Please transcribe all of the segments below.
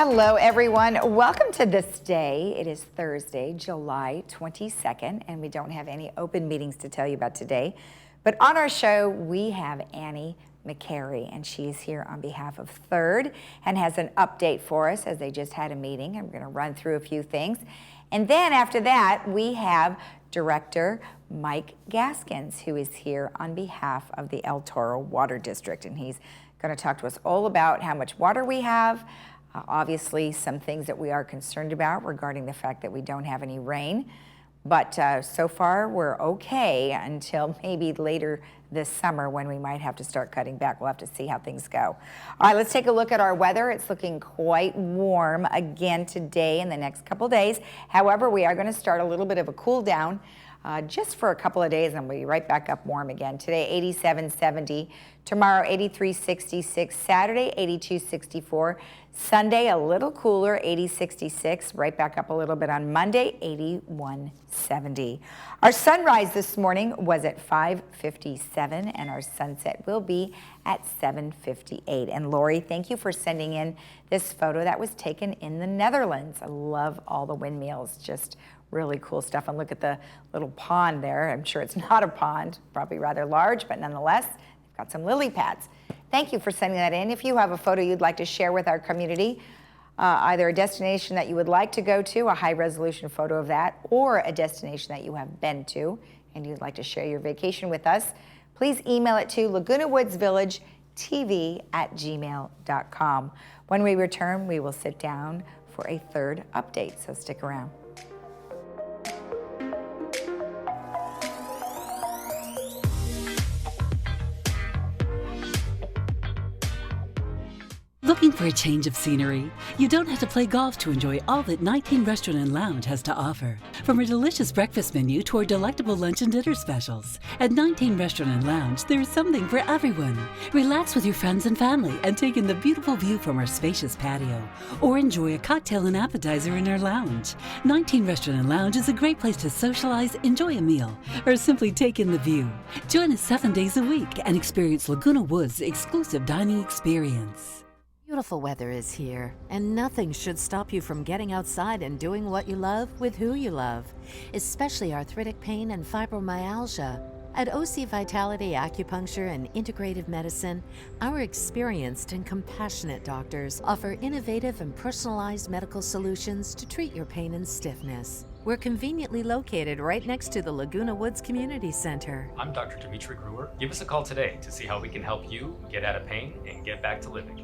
Hello, everyone. Welcome to This Day. It is Thursday, July 22nd, and we don't have any open meetings to tell you about today. But on our show, we have Annie McCary, and she's here on behalf of Third and has an update for us as they just had a meeting. And we're going to run through a few things. And then after that, we have Director Mike Gaskins, who is here on behalf of the El Toro Water District. And he's going to talk to us all about how much water we have. Obviously, some things that we are concerned about regarding the fact that we don't have any rain. But so far, we're okay until maybe later this summer when we might have to start cutting back. We'll have to see how things go. All right, let's take a look at our weather. It's looking quite warm again today and the next couple days. However, we are going to start a little bit of a cool down just for a couple of days, and we'll be right back up warm again. Today, 87, 70. Tomorrow, 83, 66. Saturday, 82, 64. Sunday, a little cooler, 80, 66. Right back up a little bit on Monday, 81, 70. Our sunrise this morning was at 5:57, and our sunset will be at 7:58. And Lori, thank you for sending in this photo that was taken in the Netherlands. I love all the windmills, just really cool stuff. And look at the little pond there. I'm sure it's not a pond, probably rather large, but nonetheless, they've got some lily pads. Thank you for sending that in. If you have a photo you'd like to share with our community, either a destination that you would like to go to, a high-resolution photo of that, or a destination that you have been to and you'd like to share your vacation with us, please email it to lagunawoodsvillagetv@gmail.com. When we return, we will sit down for a third update, so stick around. Looking for a change of scenery? You don't have to play golf to enjoy all that 19 Restaurant and Lounge has to offer. From a delicious breakfast menu to our delectable lunch and dinner specials. At 19 Restaurant and Lounge, there is something for everyone. Relax with your friends and family and take in the beautiful view from our spacious patio. Or enjoy a cocktail and appetizer in our lounge. 19 Restaurant and Lounge is a great place to socialize, enjoy a meal, or simply take in the view. Join us 7 days a week and experience Laguna Woods' exclusive dining experience. Beautiful weather is here, and nothing should stop you from getting outside and doing what you love with who you love, especially arthritic pain and fibromyalgia. At OC Vitality Acupuncture and Integrative Medicine, our experienced and compassionate doctors offer innovative and personalized medical solutions to treat your pain and stiffness. We're conveniently located right next to the Laguna Woods Community Center. I'm Dr. Dimitri Gruwer. Give us a call today to see how we can help you get out of pain and get back to living.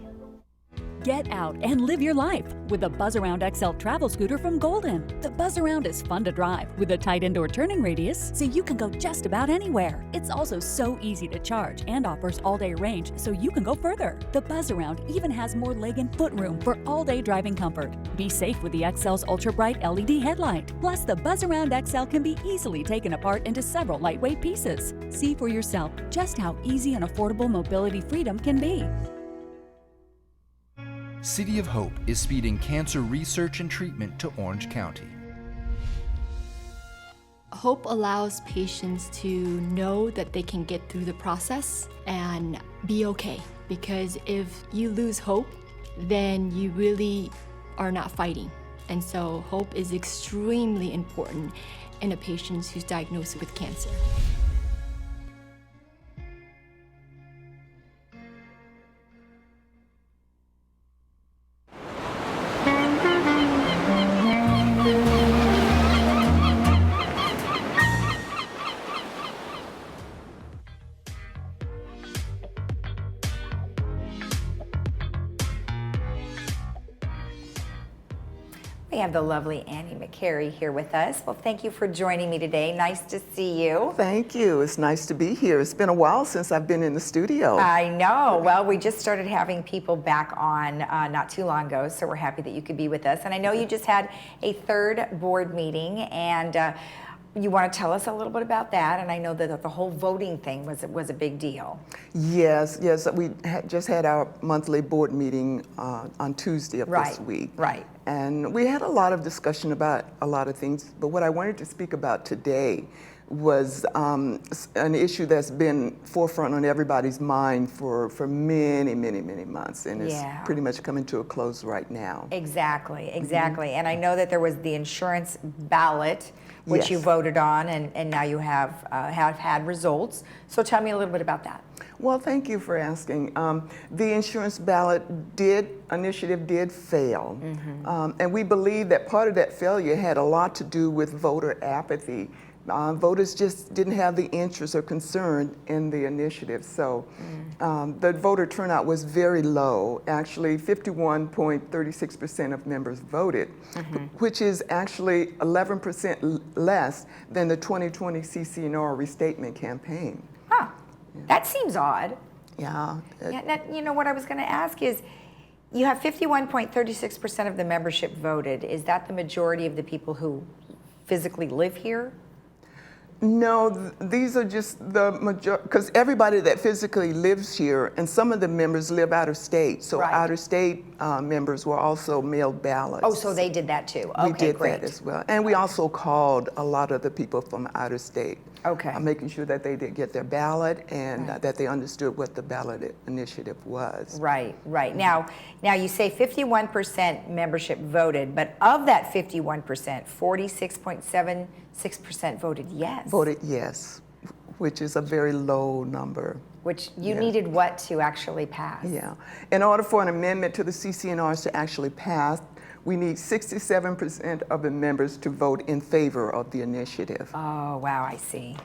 Get out and live your life with the Buzz Around XL travel scooter from Golden. The Buzz Around is fun to drive with a tight indoor turning radius so you can go just about anywhere. It's also so easy to charge and offers all-day range so you can go further. The Buzz Around even has more leg and foot room for all-day driving comfort. Be safe with the XL's ultra-bright LED headlight. Plus, the Buzz Around XL can be easily taken apart into several lightweight pieces. See for yourself just how easy and affordable mobility freedom can be. City of Hope is speeding cancer research and treatment to Orange County. Hope allows patients to know that they can get through the process and be okay. Because if you lose hope, then you really are not fighting. And so hope is extremely important in a patient who's diagnosed with cancer. We have the lovely Annie McCary here with us. Well, thank you for joining me today. Nice to see you. Thank you. It's nice to be here. It's been a while since I've been in the studio. I know. Well, we just started having people back on not too long ago, so we're happy that you could be with us. And I know you just had a third board meeting, and you want to tell us a little bit about that? And I know that the whole voting thing was a big deal. Yes. We just had our monthly board meeting on Tuesday of this week. Right. And we had a lot of discussion about a lot of things, but what I wanted to speak about today was an issue that's been forefront on everybody's mind for many, many, many months, and it's pretty much coming to a close right now. Exactly, exactly. And I know that there was the insurance ballot, which you Yes. voted on, and now you have had results. So tell me a little bit about that. Well, thank you for asking. The insurance ballot initiative did fail. And we believe that part of that failure had a lot to do with voter apathy. Voters just didn't have the interest or concern in the initiative. So the voter turnout was very low. Actually, 51.36% of members voted, which is actually 11% less than the 2020 CC&R restatement campaign. Huh, that seems odd. Yeah. Now, you know what I was going to ask is, you have 51.36% of the membership voted. Is that the majority of the people who physically live here? No, these are just the majority, because everybody that physically lives here, and some of the members live out of state, so Right. out of state members were also mailed ballots. Oh, so they did that too. Okay, We did great. that as well. And we also called a lot of the people from out of state. Okay. Making sure that they did get their ballot and that they understood what the ballot initiative was. Right, right. Now you say 51% membership voted, but of that 51%, 46.76% voted yes. Voted yes, which is a very low number. Which you needed what to actually pass? Yeah. In order for an amendment to the CC&Rs to actually pass, we need 67% of the members to vote in favor of the initiative. Oh, wow, I see.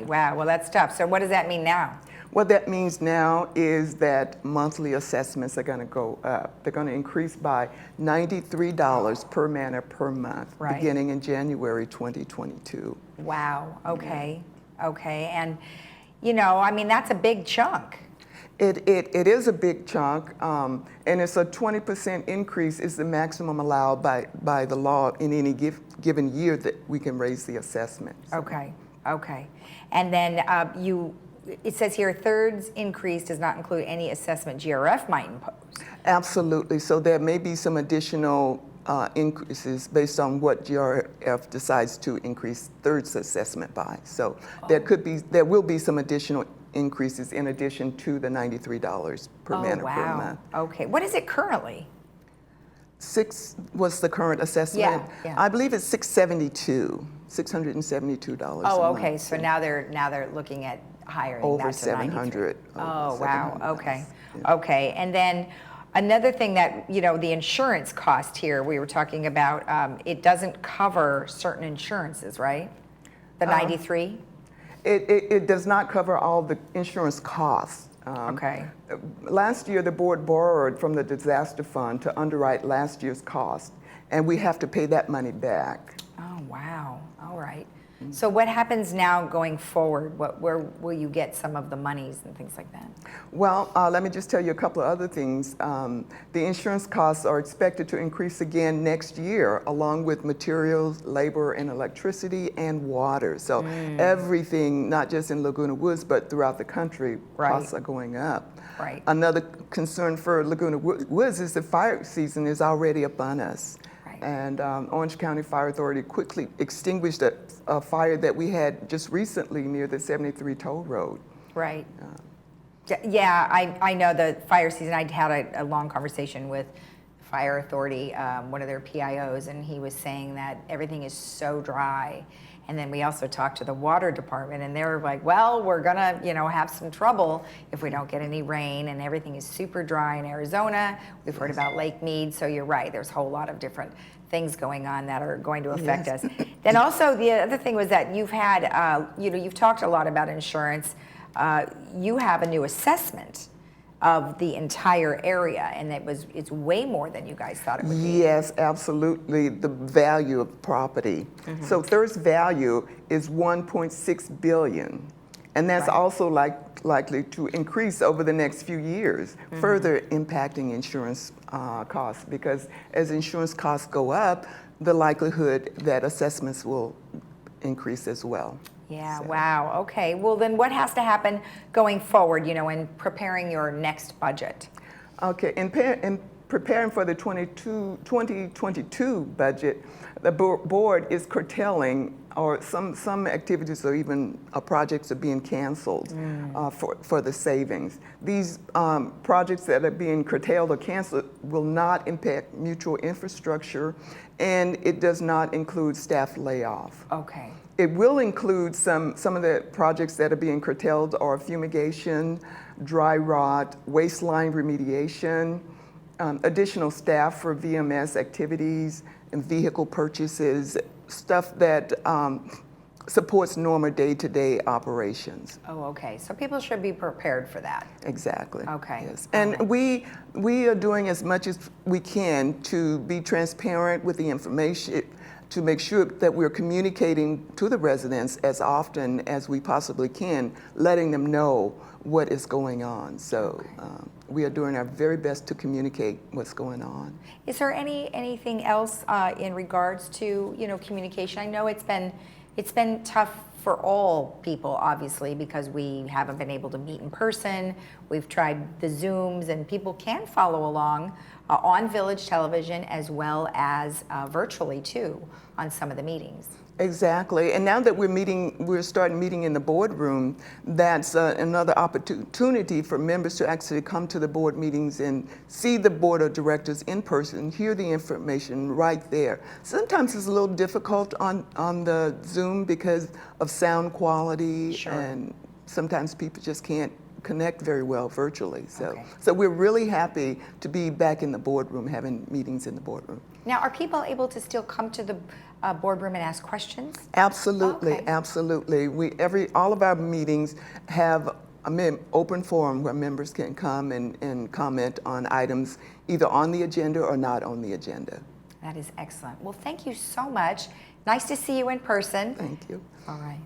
Wow, well, that's tough. So what does that mean now? What that means now is that monthly assessments are going to go up. They're going to increase by $93 per man per month, Right. beginning in January 2022. Wow, okay, okay. And, you know, I mean, that's a big chunk. It is a big chunk, and it's a 20% increase is the maximum allowed by the law in any given year that we can raise the assessment. So. Okay, okay. And then it says here, thirds increase does not include any assessment GRF might impose. Absolutely. So there may be some additional increases based on what GRF decides to increase thirds assessment by. So there will be some additional increases in addition to the $93 per man or per month. Okay. What is it currently? 6 was the current assessment. Yeah. I believe it's $672. Oh, okay. month. So now they're looking at hiring Over that to 93. $700. Oh, wow. Okay. Yeah. Okay. And then another thing that, you know, the insurance cost here, we were talking about, it doesn't cover certain insurances, right? The 93? It does not cover all the insurance costs. Okay. Last year, the board borrowed from the disaster fund to underwrite last year's cost, and we have to pay that money back. Oh, wow. All right. So what happens now going forward? Where will you get some of the monies and things like that? Well, let me just tell you a couple of other things. The insurance costs are expected to increase again next year, along with materials, labor, and electricity and water. So everything, not just in Laguna Woods, but throughout the country, costs are going up. Right. Another concern for Laguna Woods is the fire season is already upon us. And Orange County Fire Authority quickly extinguished a fire that we had just recently near the 73 toll road. Right. Yeah, I know the fire season. I had a long conversation with Fire Authority, one of their PIOs, and he was saying that everything is so dry. And then we also talked to the water department, and they were like, well, we're gonna, have some trouble if we don't get any rain, and everything is super dry in Arizona. We've heard about Lake Mead, so you're right, there's a whole lot of different things going on that are going to affect us. Then also the other thing was that you've had, you've talked a lot about insurance. You have a new assessment of the entire area, and it's way more than you guys thought it would be. Yes, absolutely, the value of property. So Thirst value is $1.6 billion, and that's also likely to increase over the next few years, further impacting insurance costs, because as insurance costs go up, the likelihood that assessments will increase as well. Yeah, so. Wow, okay. Well, then what has to happen going forward, in preparing your next budget? Okay, in preparing for the 2022 budget, the board is curtailing or some activities or even projects are being canceled for the savings. These projects that are being curtailed or canceled will not impact mutual infrastructure, and it does not include staff layoff. Okay. It will include some of the projects that are being curtailed are fumigation, dry rot, waistline remediation, additional staff for VMS activities and vehicle purchases, stuff that supports normal day-to-day operations. Oh, okay. So people should be prepared for that. Exactly. Okay. Yes. And we are doing as much as we can to be transparent with the information, to make sure that we're communicating to the residents as often as we possibly can, letting them know what is going on. So we are doing our very best to communicate what's going on. Is there anything else in regards to communication? I know it's been tough for all people, obviously, because we haven't been able to meet in person. We've tried the Zooms, and people can follow along on Village Television as well as virtually too on some of the meetings. Exactly, and now that we're starting meeting in the boardroom, that's another opportunity for members to actually come to the board meetings and see the board of directors in person, hear the information right there. Sometimes it's a little difficult on the Zoom because of sound quality, Sure. and sometimes people just can't connect very well virtually. So, Okay. so we're really happy to be back in the boardroom, having meetings in the boardroom. Now, are people able to still come to the boardroom and ask questions? Absolutely, Okay. absolutely. All of our meetings have an open forum where members can come and comment on items either on the agenda or not on the agenda. That is excellent. Well, thank you so much. Nice to see you in person. Thank you. All right.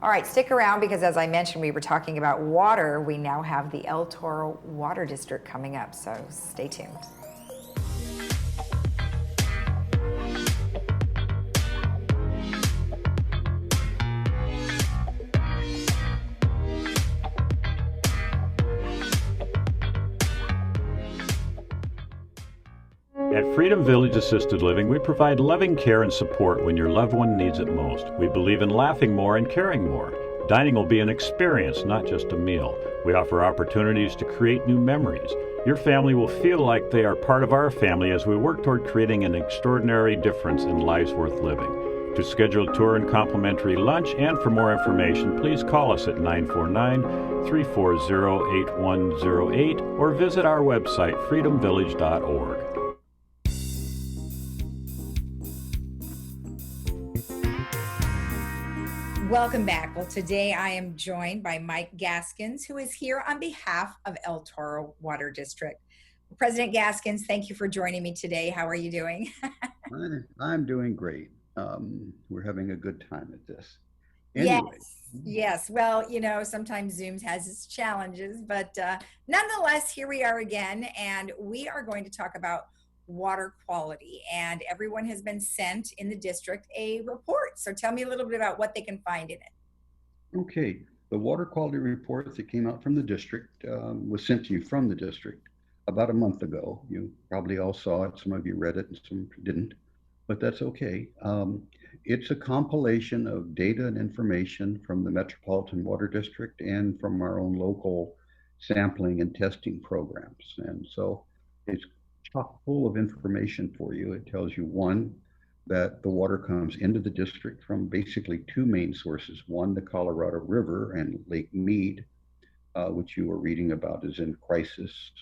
All right, stick around because as I mentioned, we were talking about water. We now have the El Toro Water District coming up, so stay tuned. At Freedom Village Assisted Living, we provide loving care and support when your loved one needs it most. We believe in laughing more and caring more. Dining will be an experience, not just a meal. We offer opportunities to create new memories. Your family will feel like they are part of our family as we work toward creating an extraordinary difference in lives worth living. To schedule a tour and complimentary lunch and for more information, please call us at 949-340-8108 or visit our website, freedomvillage.org. Welcome back. Well, today I am joined by Mike Gaskins, who is here on behalf of El Toro Water District. President Gaskins, thank you for joining me today. How are you doing? I'm doing great. We're having a good time at this. Anyway. Yes. Well, sometimes Zoom has its challenges, but nonetheless, here we are again, and we are going to talk about water quality, and everyone has been sent in the district a report. So tell me a little bit about what they can find in it. Okay, the water quality report that came out from the district was sent to you from the district about a month ago. You probably all saw it. Some of you read it and some didn't, but that's okay. It's a compilation of data and information from the Metropolitan Water District and from our own local sampling and testing programs. And so it's chock full of information for you. It tells you, one, that the water comes into the district from basically two main sources. One, the Colorado River and Lake Mead, which you were reading about is in crisis.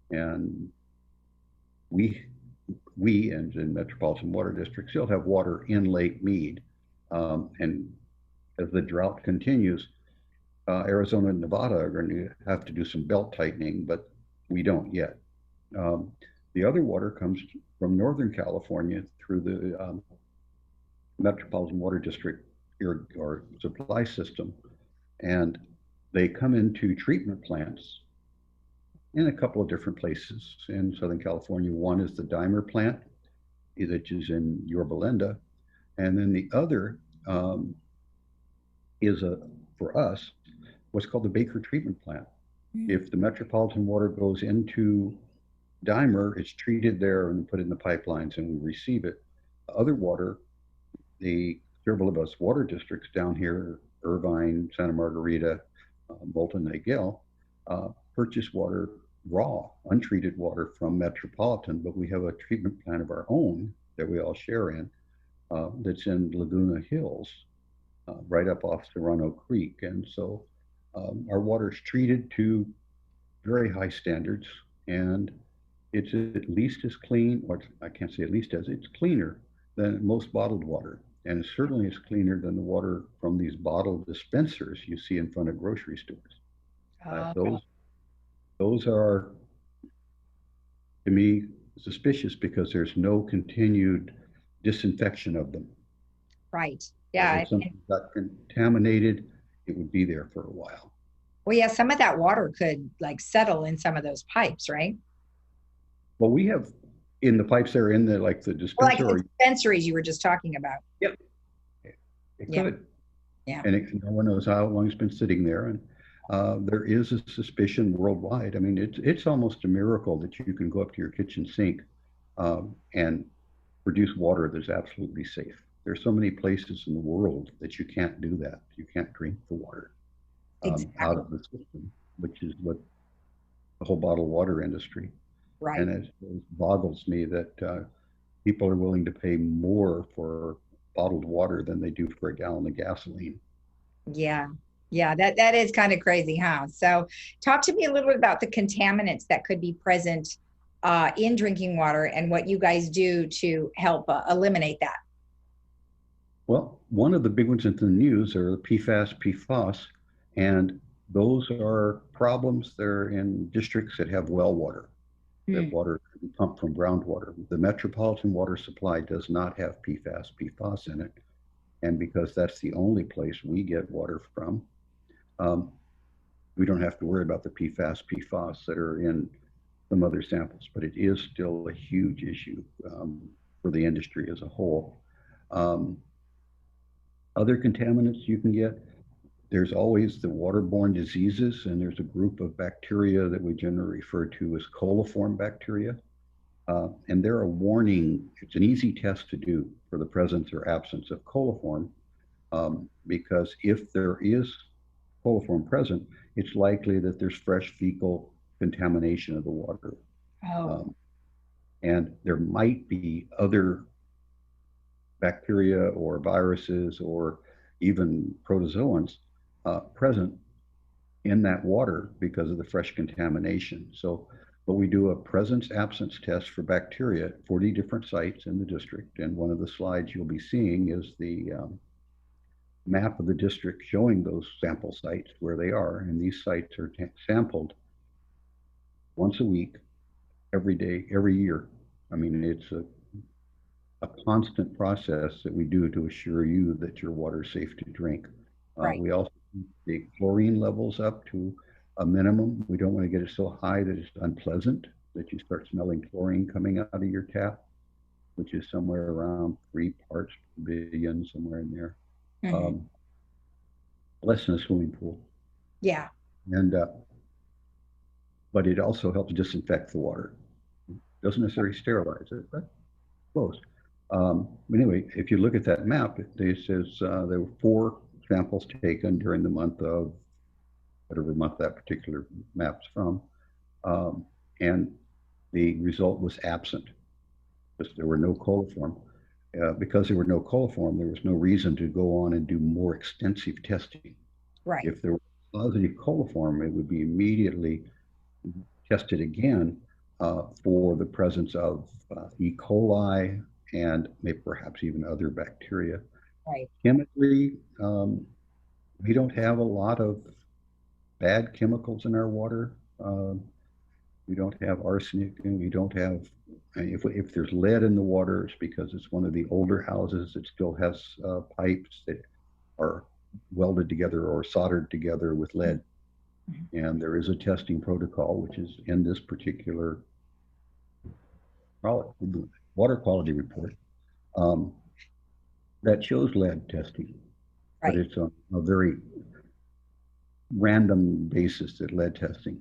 And we and in Metropolitan Water District still have water in Lake Mead. And as the drought continues, Arizona and Nevada are going to have to do some belt tightening, but we don't yet. The other water comes from Northern California through the Metropolitan Water District or supply system, and they come into treatment plants in a couple of different places in Southern California. One is the Dimer plant, which is in Yorba Linda, and then the other is for us what's called the Baker treatment plant. Mm-hmm. If the metropolitan water goes into Dimer, it's treated there and put in the pipelines, and we receive it. Other water the several of us water districts down here, Irvine, Santa Margarita, Bolton, Nagel, purchase water raw, untreated water from Metropolitan, but we have a treatment plant of our own that we all share in that's in Laguna Hills, right up off Serrano Creek. And so our water is treated to very high standards, and it's at least as clean, or I can't say at least as, it's cleaner than most bottled water. And it certainly is cleaner than the water from these bottled dispensers you see in front of grocery stores. Those are, to me, suspicious because there's no continued disinfection of them. Right. Yeah. If something got contaminated, it would be there for a while. Well, yeah, some of that water could like settle in some of those pipes, right? Well, we have in the pipes that are in the like the dispenser. Well, like the dispensaries you were just talking about. Yep. It could. Yeah. And no one knows how long it's been sitting there. And there is a suspicion worldwide. I mean, it's almost a miracle that you can go up to your kitchen sink and produce water that's absolutely safe. There's so many places in the world that you can't do that. You can't drink the water out of the system, which is what the whole bottled water industry. Right. And it boggles me that people are willing to pay more for bottled water than they do for a gallon of gasoline. Yeah. Yeah, that is kind of crazy, huh? So talk to me a little bit about the contaminants that could be present in drinking water and what you guys do to help eliminate that. Well, one of the big ones in the news are the PFAS, PFOS, and those are problems that are in districts that have well water. That water can be pumped from groundwater. The metropolitan water supply does not have PFAS, PFOS in it. And because that's the only place we get water from, we don't have to worry about the PFAS, PFOS that are in some other samples, but it is still a huge issue for the industry as a whole. Other contaminants you can get, there's always the waterborne diseases, and there's a group of bacteria that we generally refer to as coliform bacteria. And they're a warning, it's an easy test to do for the presence or absence of coliform, because if there is coliform present, it's likely that there's fresh fecal contamination of the water. And there might be other bacteria or viruses or even protozoans present in that water because of the fresh contamination. So, but we do a presence absence test for bacteria at 40 different sites in the district. And one of the slides you'll be seeing is the map of the district showing those sample sites where they are. And these sites are sampled once a week, every day, every year. I mean, it's a constant process that we do to assure you that your water is safe to drink. Right. We also keep the chlorine levels up to a minimum. We don't want to get it so high that it's unpleasant, that you start smelling chlorine coming out of your tap, which is somewhere around 3 parts per billion, somewhere in there. Less than a swimming pool. Yeah. And but it also helps disinfect the water. Doesn't necessarily sterilize it, but close. Anyway, if you look at that map, it says there were 4 samples taken during the month of whatever month that particular map's from, and the result was absent because there were no coliform. Because there were no coliform, there was no reason to go on and do more extensive testing. Right. If there was positive coliform, it would be immediately tested again for the presence of E. coli and maybe perhaps even other bacteria. Right. Chemically, we don't have a lot of bad chemicals in our water. We don't have arsenic, and we don't have, if there's lead in the water, it's because it's one of the older houses that still has pipes that are welded together or soldered together with lead. And there is a testing protocol, which is in this particular water quality report that shows lead testing. Right. But it's on a very random basis that lead testing.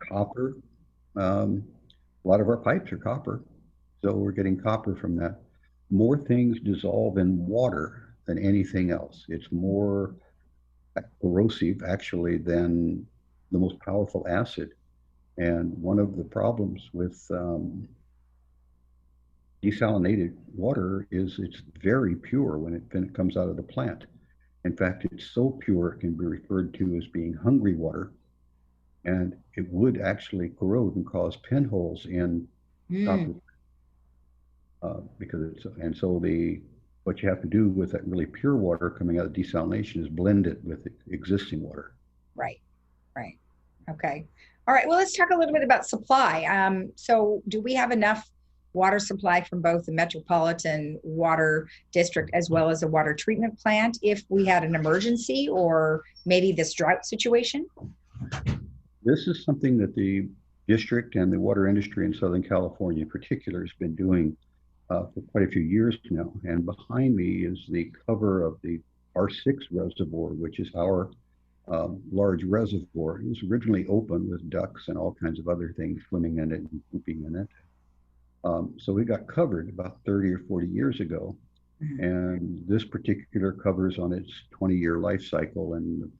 Copper, a lot of our pipes are copper, so we're getting copper from that. more things dissolve in water than anything else. It's more corrosive, actually, than the most powerful acid. And one of the problems with desalinated water is it's very pure when it comes out of the plant. In fact, it's so pure it can be referred to as being hungry water, and it would actually corrode and cause pinholes in copper. Because it's, and so what you have to do with that really pure water coming out of desalination is blend it with existing water. Right. Okay. All right. Well, let's talk a little bit about supply. So do we have enough water supply from both the Metropolitan Water District as well as a water treatment plant if we had an emergency or maybe this drought situation? This is something that the district and the water industry in Southern California in particular has been doing for quite a few years now. And behind me is the cover of the R6 reservoir, which is our large reservoir. It was originally open with ducks and all kinds of other things swimming in it and pooping in it. So we got covered about 30 or 40 years ago. And this particular cover's on its 20-year life cycle and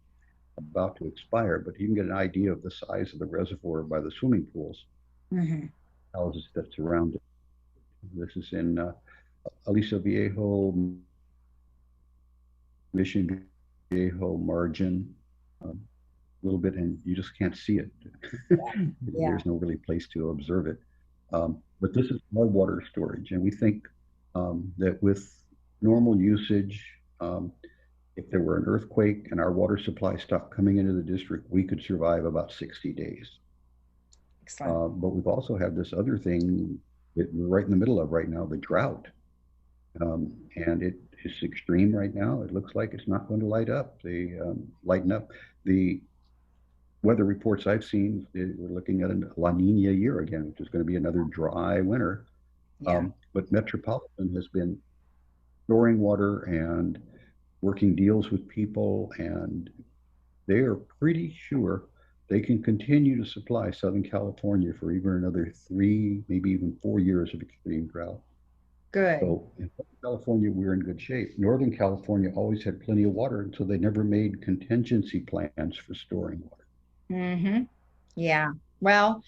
about to expire, but you can get an idea of the size of the reservoir by the swimming pools, houses that surround it. This is in Aliso Viejo, Mission Viejo, Margin, a little bit, and you just can't see it. There's no really place to observe it. But this is more water storage, and we think that with normal usage, if there were an earthquake and our water supply stopped coming into the district, we could survive about 60 days. Excellent. But we've also had this other thing that we're right in the middle of right now, the drought. And it is extreme right now. It looks like it's not going to lighten up. The weather reports I've seen, we're looking at a La Nina year again, which is going to be another dry winter. But Metropolitan has been storing water and working deals with people, and they are pretty sure they can continue to supply Southern California for even another 3, maybe even 4 years of extreme drought. Good. So in Southern California, we're in good shape. Northern California always had plenty of water, and so they never made contingency plans for storing water. Yeah. Well,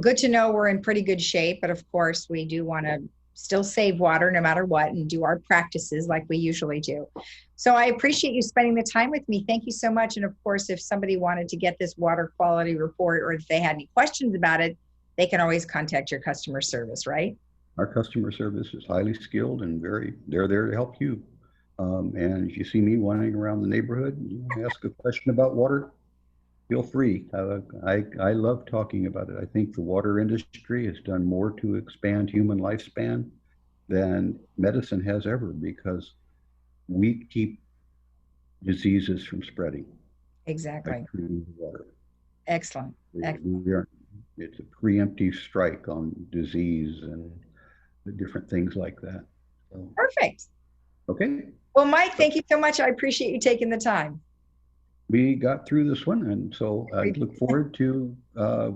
good to know we're in pretty good shape, but of course we do want to still save water no matter what and do our practices like we usually do. So I appreciate you spending the time with me. Thank you so much. And of course, if somebody wanted to get this water quality report or if they had any questions about it, they can always contact your customer service, right? Our customer service is highly skilled and they're there to help you. And if you see me wandering around the neighborhood and you ask a question about water, feel free. I love talking about it. I think the water industry has done more to expand human lifespan than medicine has ever, because we keep diseases from spreading. Exactly. By treating water. Excellent. It's a preemptive strike on disease and the different things like that. So, perfect. Okay. Well, Mike, thank you so much. I appreciate you taking the time. We got through this one, and so I look forward to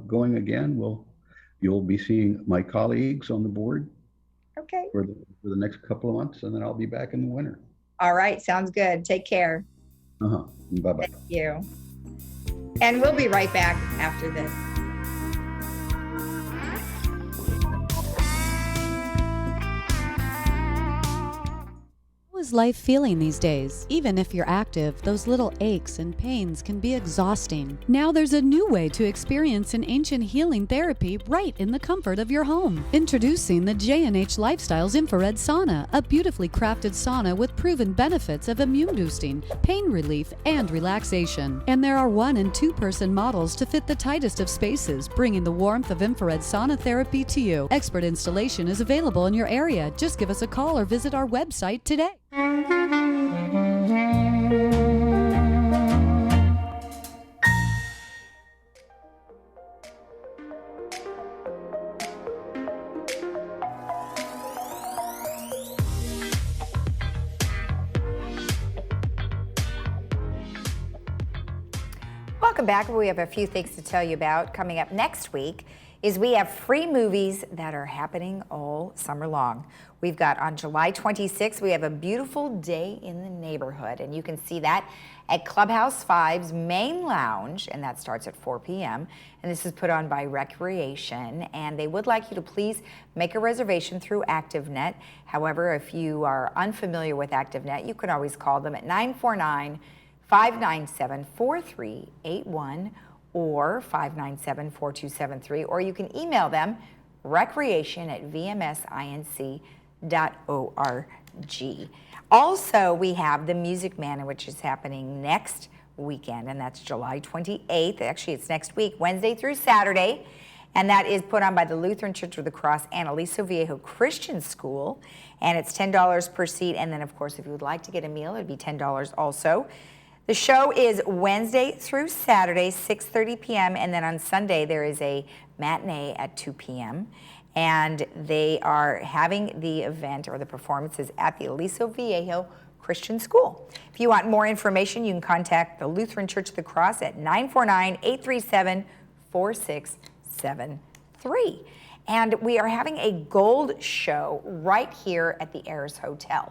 going again. You'll be seeing my colleagues on the board. Okay. For the next couple of months, and then I'll be back in the winter. All right, sounds good. Take care. Bye-bye. Thank you. And we'll be right back after this. How is life feeling these days? Even if you're active, those little aches and pains can be exhausting. Now there's a new way to experience an ancient healing therapy right in the comfort of your home. Introducing the J&H Lifestyles Infrared Sauna, a beautifully crafted sauna with proven benefits of immune boosting, pain relief, and relaxation. And there are 1- and 2-person models to fit the tightest of spaces, bringing the warmth of infrared sauna therapy to you. Expert installation is available in your area. Just give us a call or visit our website today. Welcome back. We have a few things to tell you about. Coming up next week is we have free movies that are happening all summer long. We've got on July 26th, we have A Beautiful Day in the Neighborhood, and you can see that at Clubhouse 5's main lounge, and that starts at 4 p.m. And this is put on by Recreation, and they would like you to please make a reservation through ActiveNet. However, if you are unfamiliar with ActiveNet, you can always call them at 949-597-4381 or 597-4273, or you can email them recreation@vmsinc.org. Also, we have the Music Man, which is happening next weekend, and that's July 28th. Actually, it's next week, Wednesday through Saturday, and that is put on by the Lutheran Church of the Cross and Aliso Viejo Christian School, and it's $10 per seat, and then, of course, if you would like to get a meal, it'd be $10 also. The show is Wednesday through Saturday, 6:30 p.m., and then on Sunday there is a matinee at 2 p.m., and they are having the event or the performances at the Aliso Viejo Christian School. If you want more information, you can contact the Lutheran Church of the Cross at 949-837-4673. And we are having a gold show right here at the Ayers Hotel.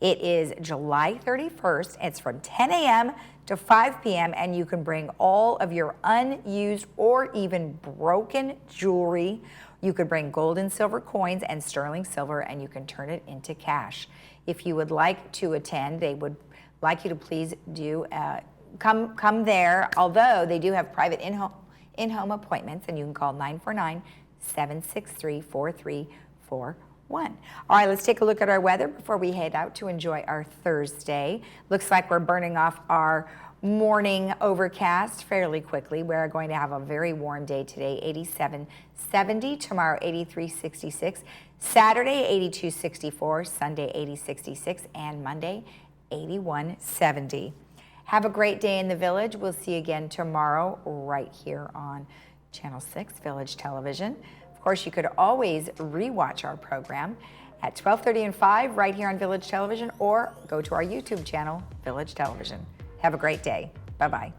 It is July 31st. It's from 10 a.m. to 5 p.m. and you can bring all of your unused or even broken jewelry. You could bring gold and silver coins and sterling silver, and you can turn it into cash. If you would like to attend, they would like you to please do come there, although they do have private in-home appointments, and you can call 949-763-4341. All right, let's take a look at our weather before we head out to enjoy our Thursday. Looks like we're burning off our morning overcast fairly quickly. We're going to have a very warm day today, 87-70, tomorrow 83-66, Saturday 82-64, Sunday 80-66, and Monday 81-70. Have a great day in the Village. We'll see you again tomorrow right here on Channel 6 Village Television. Of course, you could always rewatch our program at 12:30 and 5 right here on Village Television, or go to our YouTube channel, Village Television. Have a great day. Bye-bye.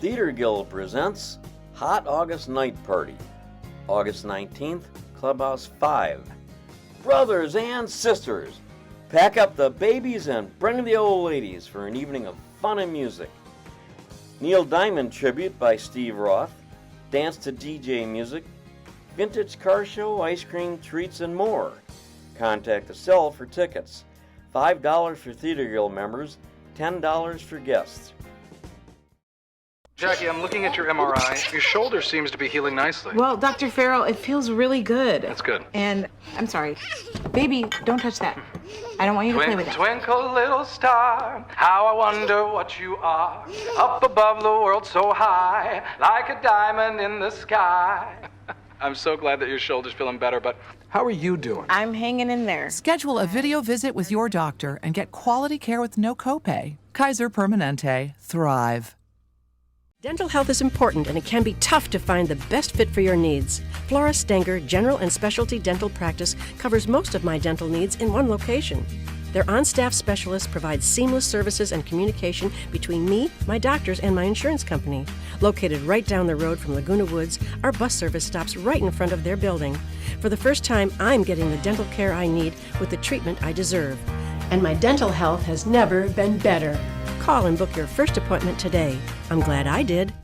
Theater Guild presents Hot August Night Party, August 19th, Clubhouse 5. Brothers and sisters, pack up the babies and bring the old ladies for an evening of fun and music. Neil Diamond tribute by Steve Roth, dance to DJ music, vintage car show, ice cream, treats, and more. Contact the cell for tickets. $5 for Theater Guild members, $10 for guests. Jackie, I'm looking at your MRI. Your shoulder seems to be healing nicely. Well, Dr. Farrell, it feels really good. That's good. And I'm sorry. Baby, don't touch that. I don't want you to play with it. Twinkle, little star, how I wonder what you are. Up above the world so high, like a diamond in the sky. I'm so glad that your shoulder's feeling better, but how are you doing? I'm hanging in there. Schedule a video visit with your doctor and get quality care with no copay. Kaiser Permanente. Thrive. Dental health is important, and it can be tough to find the best fit for your needs. Flora Stenger General and Specialty Dental Practice covers most of my dental needs in one location. Their on-staff specialists provide seamless services and communication between me, my doctors, and my insurance company. Located right down the road from Laguna Woods, our bus service stops right in front of their building. For the first time, I'm getting the dental care I need with the treatment I deserve. And my dental health has never been better. Call and book your first appointment today. I'm glad I did.